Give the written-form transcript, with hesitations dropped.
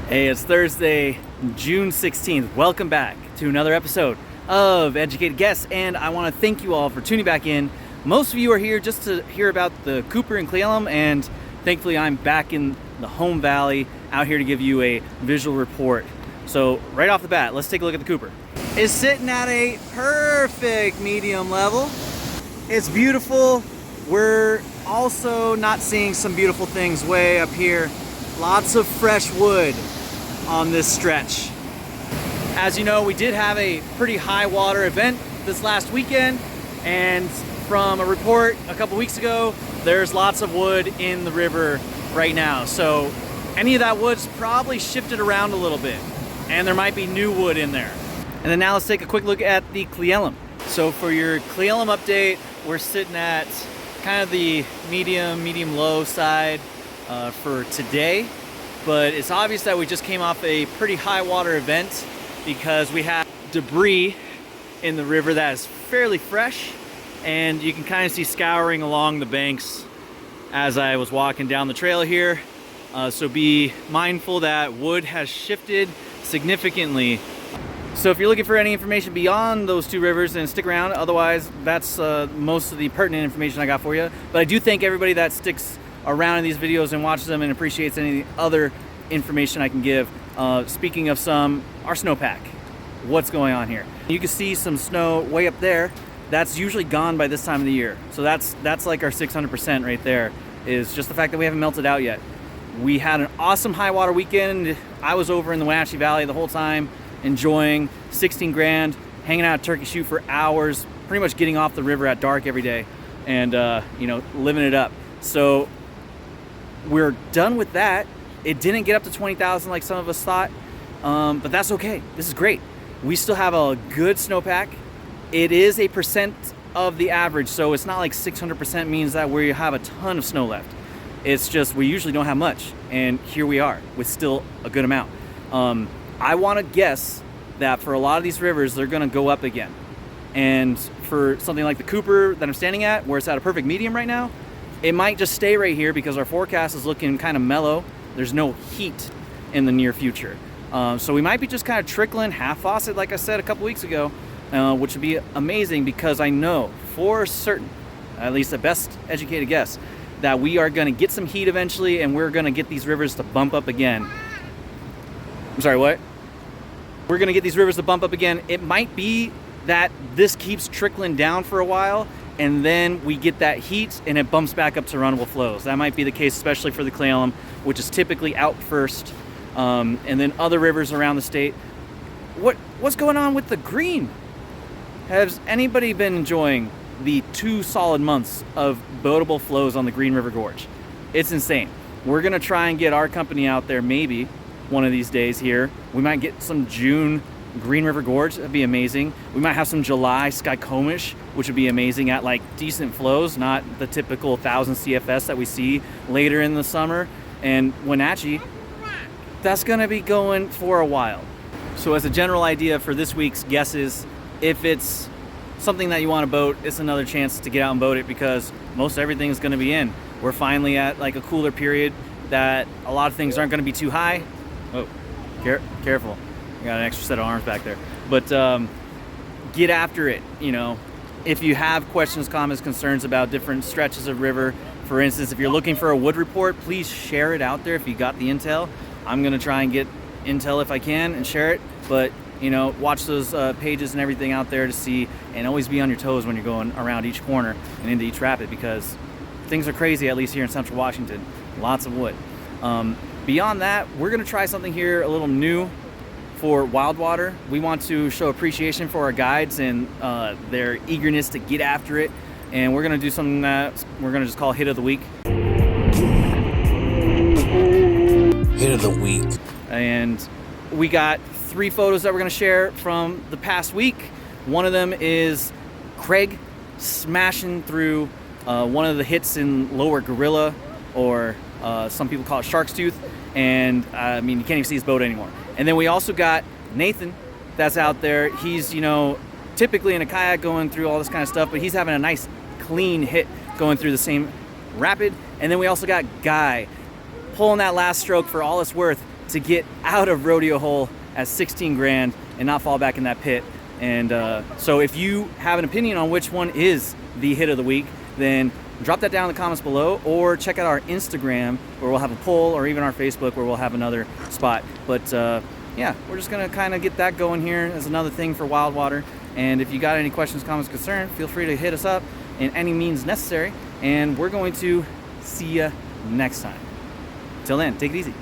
Hey, it's Thursday, June 16th. Welcome back to another episode of Educated Guess, and I want to thank you all for tuning back in. Most of you are here just to hear about the Cooper and Cle Elum, and thankfully I'm back in the home valley, out here to give you a visual report. So right off the bat, let's take a look at the Cooper. It's sitting at a perfect medium level. It's beautiful. We're also not seeing some beautiful things way up here. Lots of fresh wood on this stretch. As you know, we did have a pretty high water event this last weekend, and from a report a couple weeks ago, there's lots of wood in the river right now. So any of that wood's probably shifted around a little bit, and there might be new wood in there. And then now let's take a quick look at the Cle Elum. So for your Cle Elum update, we're sitting at kind of the medium low side for today, but it's obvious that we just came off a pretty high water event because we have debris in the river that is fairly fresh, and you can kind of see scouring along the banks as I was walking down the trail here. So be mindful that wood has shifted significantly. So if you're looking for any information beyond those two rivers, then stick around. Otherwise, that's most of the pertinent information I got for you. But I do thank everybody that sticks around in these videos and watches them and appreciates any other information I can give. Speaking of some, our snowpack. What's going on here? You can see some snow way up there. That's usually gone by this time of the year. So that's like our 600% right there, is just the fact that we haven't melted out yet. We had an awesome high water weekend. I was over in the Wenatchee Valley the whole time, enjoying 16 grand, hanging out at Turkey Shoot for hours, pretty much getting off the river at dark every day, and living it up. So we're done with that. It didn't get up to 20,000 like some of us thought, but that's okay. This is great. We still have a good snowpack. It is a percent of the average, so it's not like 600% means that we have a ton of snow left. It's just we usually don't have much, and here we are with still a good amount. I want to guess that for a lot of these rivers, they're going to go up again. And for something like the Cooper that I'm standing at, where it's at a perfect medium right now, it might just stay right here because our forecast is looking kind of mellow. There's no heat in the near future. So we might be just kind of trickling half faucet, like I said a couple weeks ago, which would be amazing because I know for certain, at least the best educated guess, that we are going to get some heat eventually, and we're going to get these rivers to bump up again. I'm sorry, what? We're going to get these rivers to bump up again. It might be that this keeps trickling down for a while, and then we get that heat and it bumps back up to runnable flows. That might be the case, especially for the Cle Elum, which is typically out first, and then other rivers around the state. What's going on with the green? Has anybody been enjoying the 2 solid months of boatable flows on the Green River Gorge? It's insane. We're going to try and get our company out there maybe one of these days here. We might get some June Green River Gorge. That'd be amazing. We might have some July Skycomish, which would be amazing at like decent flows, not the typical 1,000 CFS that we see later in the summer. And Wenatchee, that's going to be going for a while. So as a general idea for this week's guesses, if it's something that you want to boat, it's another chance to get out and boat it because most everything is going to be in. We're finally at like a cooler period that a lot of things aren't going to be too high. Oh, careful. I got an extra set of arms back there. But get after it, If you have questions, comments, concerns about different stretches of river, for instance, if you're looking for a wood report, please share it out there if you got the intel. I'm going to try and get intel if I can and share it. But, watch those pages and everything out there to see, and always be on your toes when you're going around each corner and into each rapid because things are crazy, at least here in Central Washington. Lots of wood. Beyond that, we're going to try something here a little new for Wildwater. We want to show appreciation for our guides and their eagerness to get after it. And we're going to do something that we're going to just call Hit of the Week. Hit of the Week. And we got 3 photos that we're going to share from the past week. One of them is Craig smashing through one of the hits in Lower Gorilla, or some people call it Shark's Tooth, and you can't even see his boat anymore. And then we also got Nathan that's out there. He's typically in a kayak going through all this kind of stuff, but he's having a nice clean hit going through the same rapid. And then we also got Guy pulling that last stroke for all it's worth, to get out of rodeo hole at 16 grand and not fall back in that pit. And so if you have an opinion on which one is the hit of the week, then drop that down in the comments below, or check out our Instagram where we'll have a poll, or even our Facebook where we'll have another spot. But yeah, we're just gonna kind of get that going here as another thing for Wild Water. And if you got any questions, comments, concerns, feel free to hit us up in any means necessary, and we're going to see you next time. Till then, take it easy.